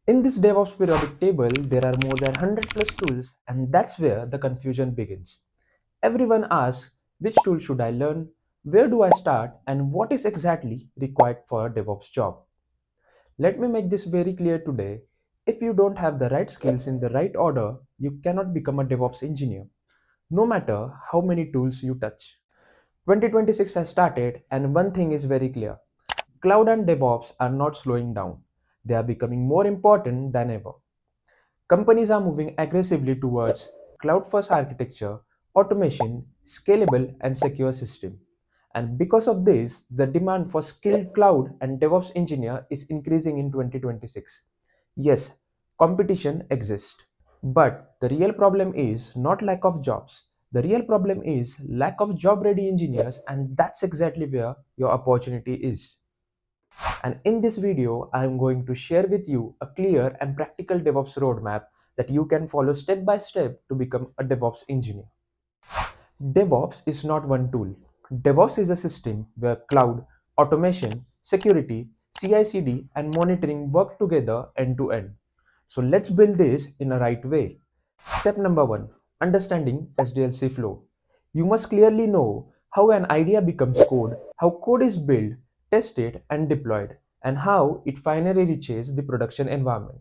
In this DevOps periodic table, there are more than 100 plus tools, and that's where the confusion begins. Everyone asks, which tool should I learn? Where do I start? And what is exactly required for a DevOps job? Let me make this very clear today. If you don't have the right skills in the right order, you cannot become a DevOps engineer, no matter how many tools you touch. 2026 has started, and one thing is very clear: cloud and DevOps are not slowing down. They are becoming more important than ever. Companies are moving aggressively towards cloud first architecture, automation, scalable, and secure system. And because of this, the demand for skilled cloud and DevOps engineer is increasing in 2026. Yes, competition exists, but the real problem is not lack of jobs. The real problem is lack of job ready engineers, and that's exactly where your opportunity is. And in this video, I am going to share with you a clear and practical DevOps roadmap that you can follow step by step to become a DevOps engineer. DevOps is not one tool. DevOps is a system where cloud, automation, security, CI/CD, and monitoring work together end to end. So let's build this in a right way. Step number one: understanding SDLC flow. You must clearly know how an idea becomes code, how code is built, tested, and deployed, and how it finally reaches the production environment.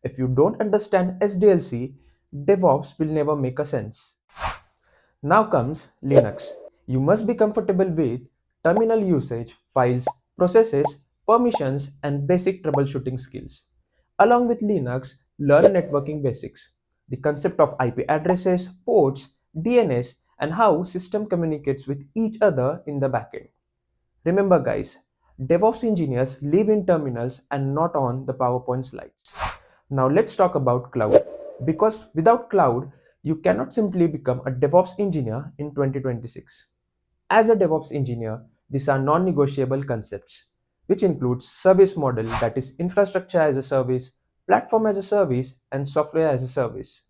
If you don't understand SDLC, DevOps will never make a sense. Now comes Linux. You must be comfortable with terminal usage, files, processes, permissions, and basic troubleshooting skills. Along with Linux, learn networking basics, the concept of IP addresses, ports, DNS, and how system communicates with each other in the backend. Remember guys, DevOps engineers live in terminals and not on the PowerPoint slides. Now let's talk about cloud. Because without cloud, you cannot simply become a DevOps engineer in 2026. As a DevOps engineer, these are non-negotiable concepts, which includes service model, that is infrastructure as a service, platform as a service, and software as a service.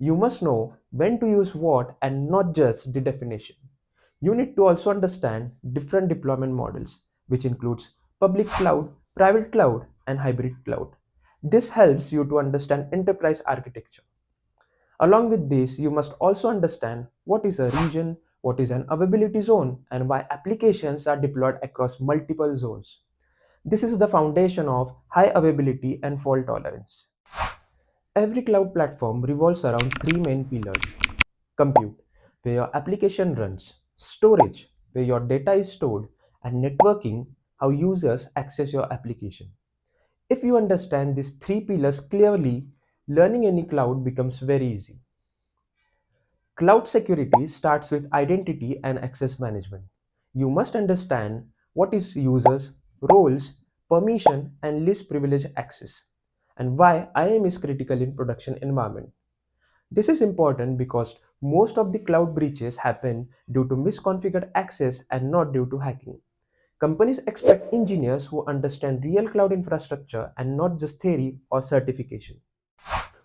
You must know when to use what and not just the definition. You need to also understand different deployment models, which includes public cloud, private cloud, and hybrid cloud. This helps you to understand enterprise architecture. Along with this, you must also understand what is a region, what is an availability zone, and why applications are deployed across multiple zones. This is the foundation of high availability and fault tolerance. Every cloud platform revolves around three main pillars: compute, where your application runs, storage, where your data is stored, and networking, how users access your application. If you understand these three pillars clearly, learning any cloud becomes very easy. Cloud security starts with identity and access management. You must understand what is users, roles, permission, and least privilege access, and why IAM is critical in production environment. This is important because most of the cloud breaches happen due to misconfigured access and not due to hacking. Companies expect engineers who understand real cloud infrastructure and not just theory or certification.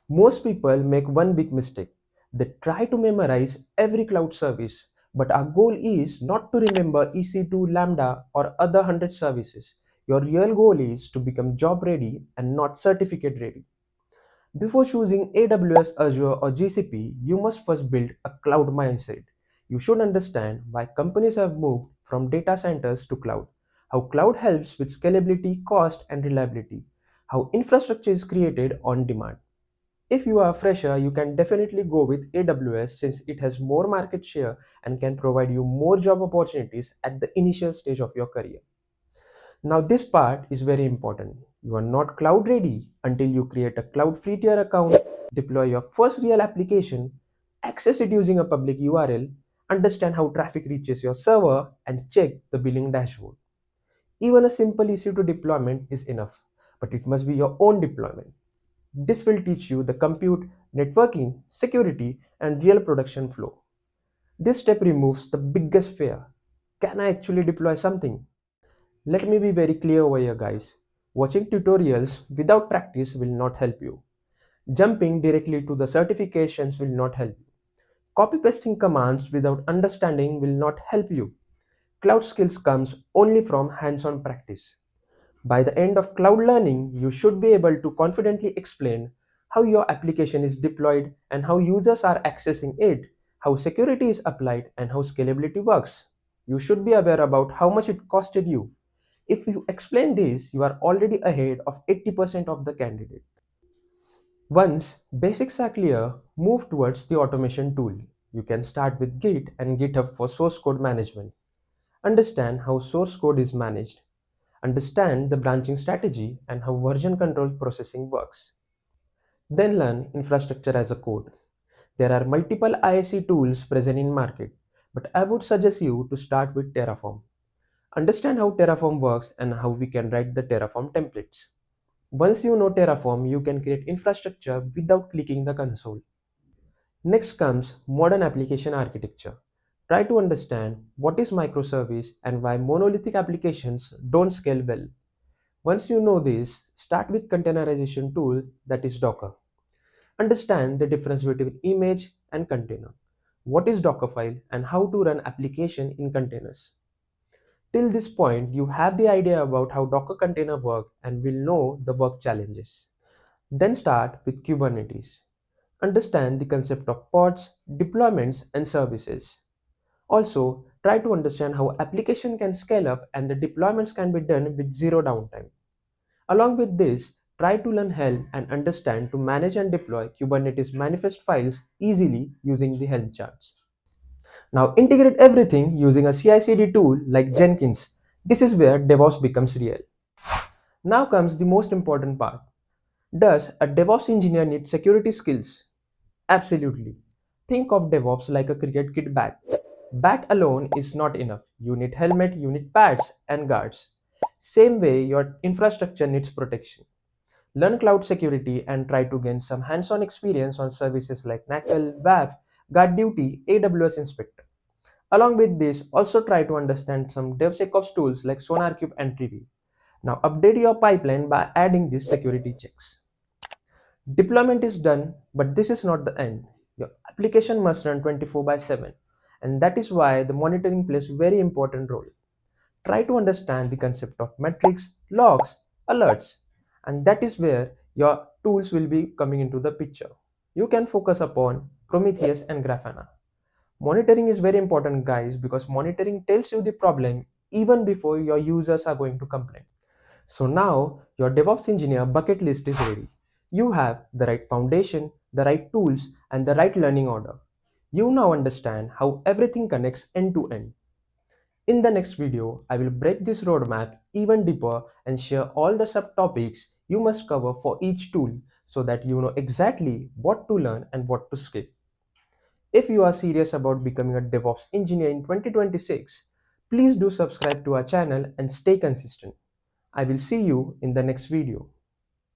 Most people make one big mistake. They try to memorize every cloud service, but our goal is not to remember EC2, Lambda, or other 100 services. Your real goal is to become job ready and not certificate ready. Before choosing AWS, Azure, or GCP, you must first build a cloud mindset. You should understand why companies have moved from data centers to cloud, how cloud helps with scalability, cost, and reliability, how infrastructure is created on demand. If you are a fresher, you can definitely go with AWS since it has more market share and can provide you more job opportunities at the initial stage of your career. Now, this part is very important. You are not cloud ready until you create a cloud free tier account, deploy your first real application, access it using a public URL, understand how traffic reaches your server, and check the billing dashboard. Even a simple EC2 deployment is enough, but it must be your own deployment. This will teach you the compute, networking, security, and real production flow. This step removes the biggest fear. Can I actually deploy something? Let me be very clear over here, guys. Watching tutorials without practice will not help you. Jumping directly to the certifications will not help you. Copy pasting commands without understanding will not help you. Cloud skills comes only from hands-on practice. By the end of cloud learning, you should be able to confidently explain how your application is deployed and how users are accessing it, how security is applied, and how scalability works. You should be aware about how much it costed you. If you explain this, you are already ahead of 80% of the candidate. Once basics are clear, move towards the automation tool. You can start with Git and GitHub for source code management. Understand how source code is managed. Understand the branching strategy and how version control processing works. Then learn infrastructure as a code. There are multiple IAC tools present in market, but I would suggest you to start with Terraform. Understand how Terraform works and how we can write the Terraform templates. Once you know Terraform, you can create infrastructure without clicking the console. Next comes modern application architecture. Try to understand what is microservice and why monolithic applications don't scale well. Once you know this, start with containerization tool, that is Docker. Understand the difference between image and container. What is Dockerfile and how to run application in containers. Till this point, you have the idea about how Docker container work and will know the work challenges. Then start with Kubernetes. Understand the concept of pods, deployments, and services. Also, try to understand how application can scale up and the deployments can be done with zero downtime. Along with this, try to learn Helm and understand to manage and deploy Kubernetes manifest files easily using the Helm charts. Now integrate everything using a CI/CD tool like Jenkins. This is where DevOps becomes real. Now comes the most important part. Does a DevOps engineer need security skills? Absolutely. Think of DevOps like a cricket kit bat. Bat alone is not enough. You need helmet, you need pads and guards. Same way your infrastructure needs protection. Learn cloud security and try to gain some hands-on experience on services like NACL, WAF, GuardDuty, AWS Inspector. Along with this, also try to understand some DevSecOps tools like SonarQube and Trivy. Now update your pipeline by adding these security checks. Deployment is done, but this is not the end. Your application must run 24 by 7, and that is why the monitoring plays a very important role. Try to understand the concept of metrics, logs, alerts, and that is where your tools will be coming into the picture. You can focus upon Prometheus and Grafana. Monitoring is very important, guys, because monitoring tells you the problem even before your users are going to complain. So now your DevOps engineer bucket list is ready. You have the right foundation, the right tools, and the right learning order. You now understand how everything connects end to end. In the next video, I will break this roadmap even deeper and share all the subtopics you must cover for each tool so that you know exactly what to learn and what to skip. If you are serious about becoming a DevOps engineer in 2026, please do subscribe to our channel and stay consistent. I will see you in the next video.